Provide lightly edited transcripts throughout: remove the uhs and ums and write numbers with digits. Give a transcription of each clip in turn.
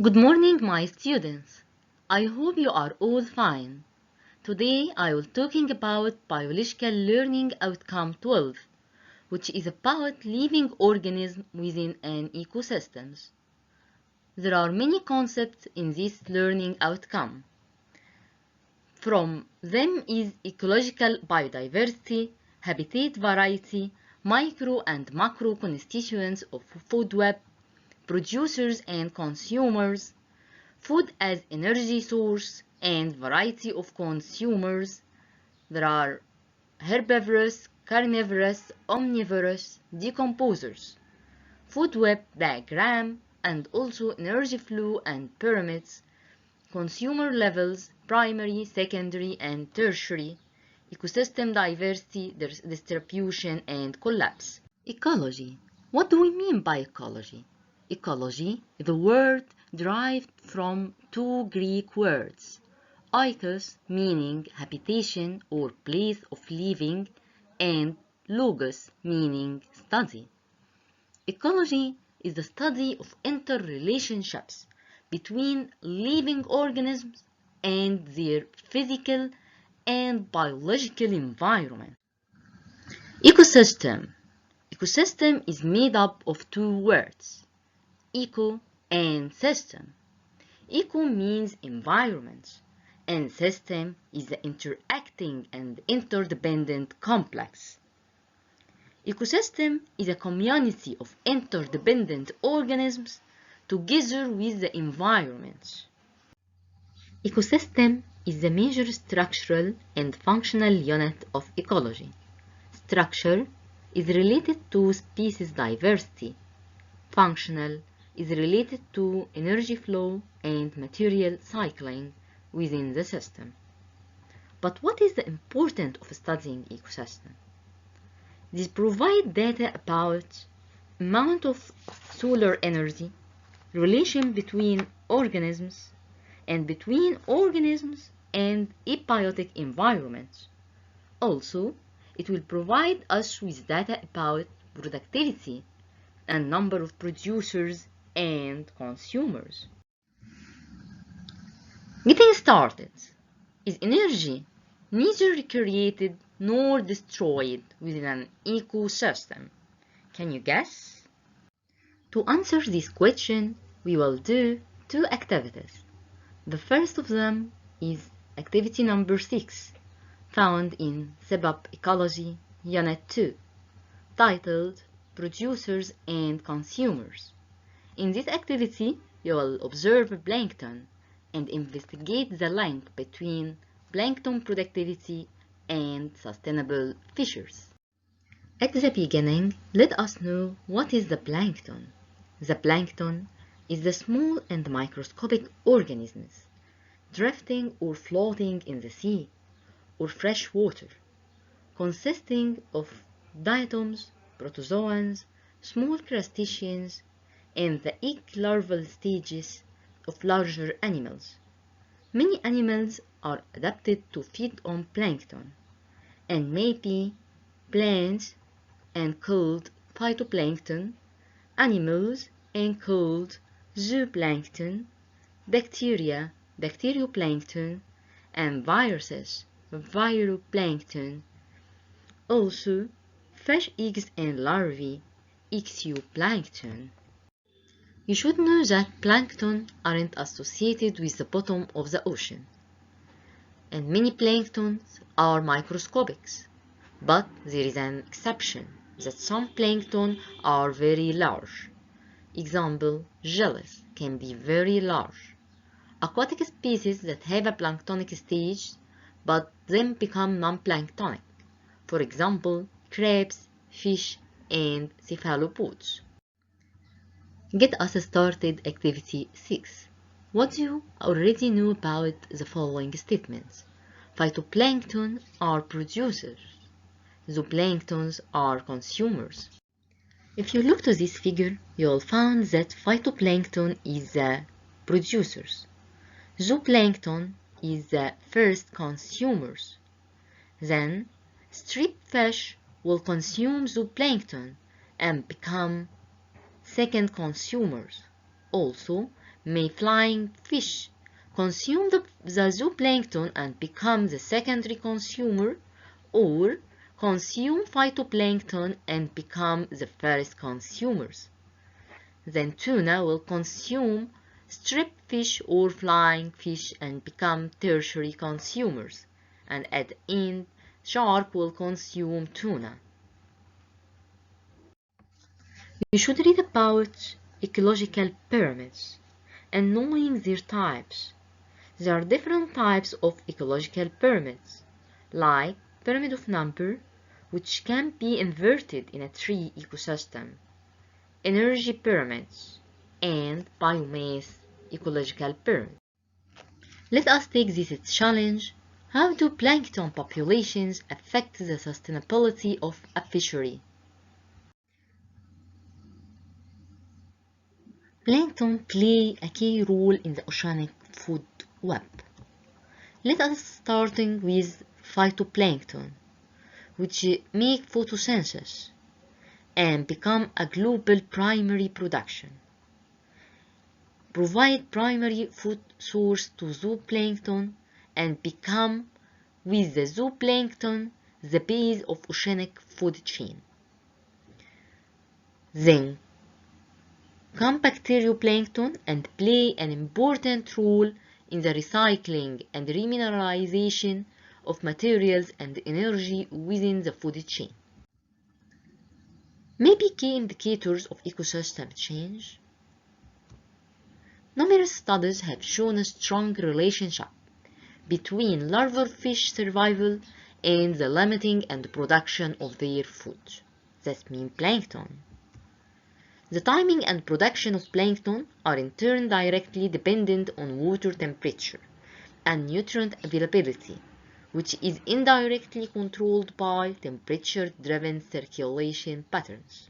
Good morning, my students. I hope you are all fine. Today I will talking about biological learning outcome 12, which is about living organisms within an ecosystem. There are many concepts in this learning outcome. From them is ecological biodiversity, habitat variety, micro and macro constituents of food web, producers and consumers, food as energy source, and variety of consumers. There are herbivorous, carnivorous, omnivorous, decomposers, food web diagram, and also energy flow and pyramids, consumer levels, primary, secondary, and tertiary, ecosystem diversity, distribution, and collapse. Ecology. What do we mean by ecology? Ecology is a word derived from two Greek words, oikos meaning habitation or place of living, and logos meaning study. Ecology is the study of interrelationships between living organisms and their physical and biological environment. Ecosystem. Ecosystem is made up of two words, eco and system. Eco means environment, and system is the interacting and interdependent complex. Ecosystem is a community of interdependent organisms together with the environment. Ecosystem is the major structural and functional unit of ecology. Structure is related to species diversity. Functional is related to energy flow and material cycling within the system. But what is the importance of studying ecosystem? These provide data about amount of solar energy, relation between organisms, and between organisms and abiotic environments. Also, it will provide us with data about productivity and number of producers and consumers. Getting started. Is energy neither created nor destroyed within an ecosystem? Can you guess? To answer this question, we will do two activities. The first of them is activity number 6, found in SEBAP Ecology, Unit 2, titled Producers and Consumers. In this activity, you will observe plankton and investigate the link between plankton productivity and sustainable fisheries. At the beginning, let us know what is the plankton. The plankton is the small and microscopic organisms drifting or floating in the sea or fresh water, consisting of diatoms, protozoans, small crustaceans, and the egg larval stages of larger animals. Many animals are adapted to feed on plankton and may be plants and called phytoplankton, animals and called zooplankton, bacteria, bacterioplankton, and viruses, viroplankton. Also, fish eggs and larvae, exoplankton. You should know that plankton aren't associated with the bottom of the ocean, and many planktons are microscopic, but there is an exception that some plankton are very large. Example, jellies can be very large. Aquatic species that have a planktonic stage but then become non-planktonic. For example, crabs, fish, and cephalopods. Get us started activity 6. What do you already know about the following statements? Phytoplankton are producers. Zooplanktons are consumers. If you look to this figure, you'll find that phytoplankton is the producers. Zooplankton is the first consumers. Then, strip fish will consume zooplankton and become second consumers. Also, may flying fish consume the zooplankton and become the secondary consumer, or consume phytoplankton and become the first consumers. Then tuna will consume strip fish or flying fish and become tertiary consumers, and at the end, shark will consume tuna. You should read about ecological pyramids and knowing their types. There are different types of ecological pyramids, like pyramid of number, which can be inverted in a tree ecosystem, energy pyramids, and biomass ecological pyramid. Let us take this challenge. How do plankton populations affect the sustainability of a fishery? Plankton play a key role in the oceanic food web. Let us starting with phytoplankton, which make photosynthesis and become a global primary production, provide primary food source to zooplankton, and become, with the zooplankton, the base of oceanic food chain. Then come bacterioplankton and play an important role in the recycling and remineralization of materials and energy within the food chain. Maybe key indicators of ecosystem change. Numerous studies have shown a strong relationship between larval fish survival and the limiting and production of their food. That means plankton. The timing and production of plankton are in turn directly dependent on water temperature and nutrient availability, which is indirectly controlled by temperature-driven circulation patterns.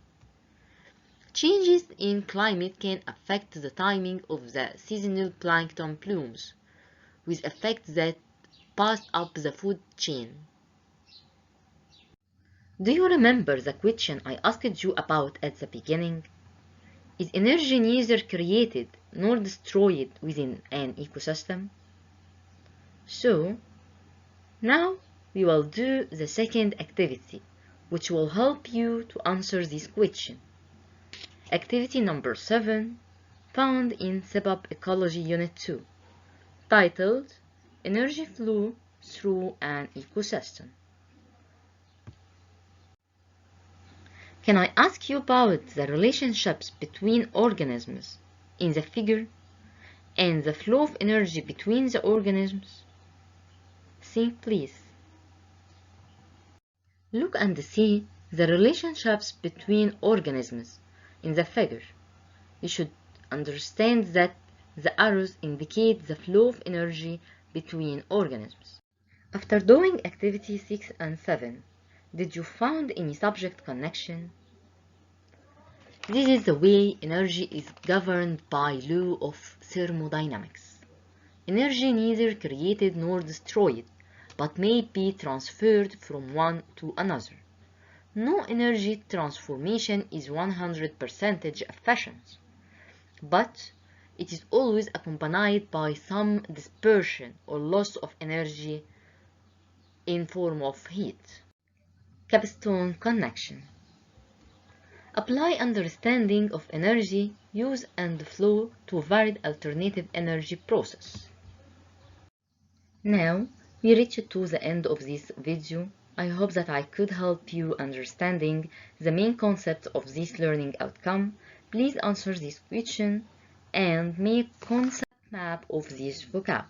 Changes in climate can affect the timing of the seasonal plankton blooms, with effects that pass up the food chain. Do you remember the question I asked you about at the beginning? Is energy neither created nor destroyed within an ecosystem? So, now we will do the second activity, which will help you to answer this question. Activity number 7, found in SEBAP Ecology Unit 2, titled Energy Flow Through an Ecosystem. Can I ask you about the relationships between organisms in the figure and the flow of energy between the organisms? Think, please. Look and see the relationships between organisms in the figure. You should understand that the arrows indicate the flow of energy between organisms. After doing activity 6 and 7, did you find any subject connection? This is the way energy is governed by law of thermodynamics. Energy neither created nor destroyed, but may be transferred from one to another. No energy transformation is 100% efficient, but it is always accompanied by some dispersion or loss of energy in form of heat. Capstone connection. Apply understanding of energy use and flow to varied alternative energy process. Now we reached to the end of this video. I hope that I could help you understanding the main concepts of this learning outcome. Please answer this question and make concept map of this vocab.